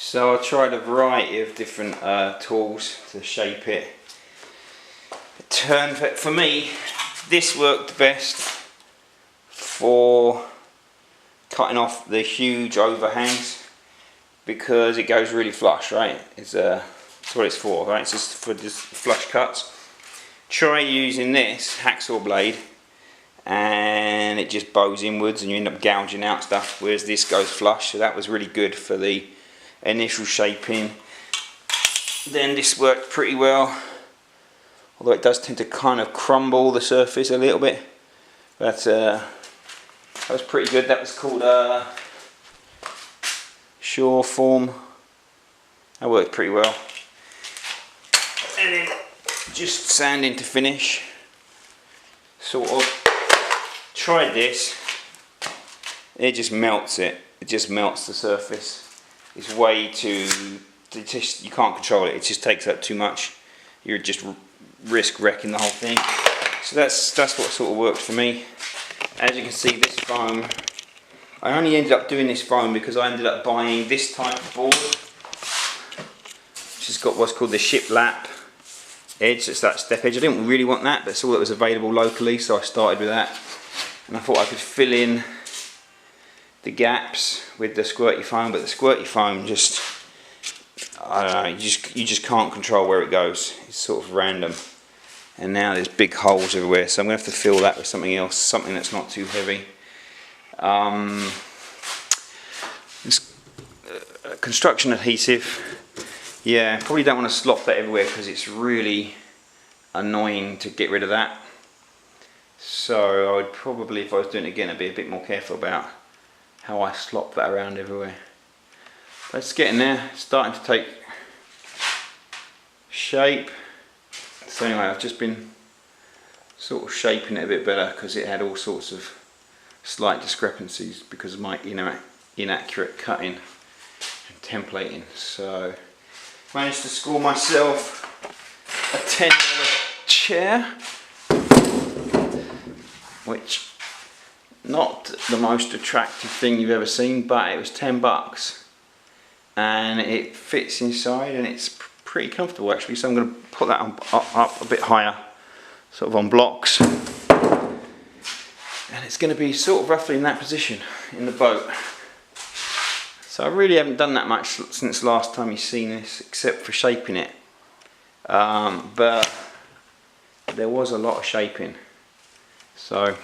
So I tried a variety of different tools to shape it. For me, this worked best for cutting off the huge overhangs because it goes really flush, right? That's what it's for, right? It's just for just flush cuts. Try using this hacksaw blade and it just bows inwards and you end up gouging out stuff, whereas this goes flush. So that was really good for the initial shaping. Then this worked pretty well, although it does tend to kind of crumble the surface a little bit. But that was pretty good. That was called Shore Foam. That worked pretty well. And then just sanding to finish. Sort of tried this. It just melts it. It just melts the surface. It's way too. You can't control it. It just takes up too much. You just risk wrecking the whole thing. So that's what sort of worked for me. As you can see, this foam, I only ended up doing this foam because I ended up buying this type of board, which has got what's called the shiplap edge. It's that step edge. I didn't really want that, but it's all that was available locally, so I started with that. And I thought I could fill in the gaps with the squirty foam, but the squirty foam just, I don't know, you just can't control where it goes. It's sort of random. And now there's big holes everywhere, so I'm going to have to fill that with something else, something that's not too heavy. This construction adhesive, yeah, probably don't want to slop that everywhere because it's really annoying to get rid of that. So I would probably, if I was doing it again, I'd be a bit more careful about how I slop that around everywhere. But it's getting there, it's starting to take shape. So anyway, I've just been sort of shaping it a bit better because it had all sorts of slight discrepancies because of my inaccurate cutting and templating. So managed to score myself a $10 chair, which not the most attractive thing you've ever seen, but it was $10 and it fits inside and it's pretty comfortable actually. So I'm going to put that up a bit higher, sort of on blocks, and it's going to be sort of roughly in that position in the boat. So I really haven't done that much since last time you've seen this, except for shaping it, but there was a lot of shaping. So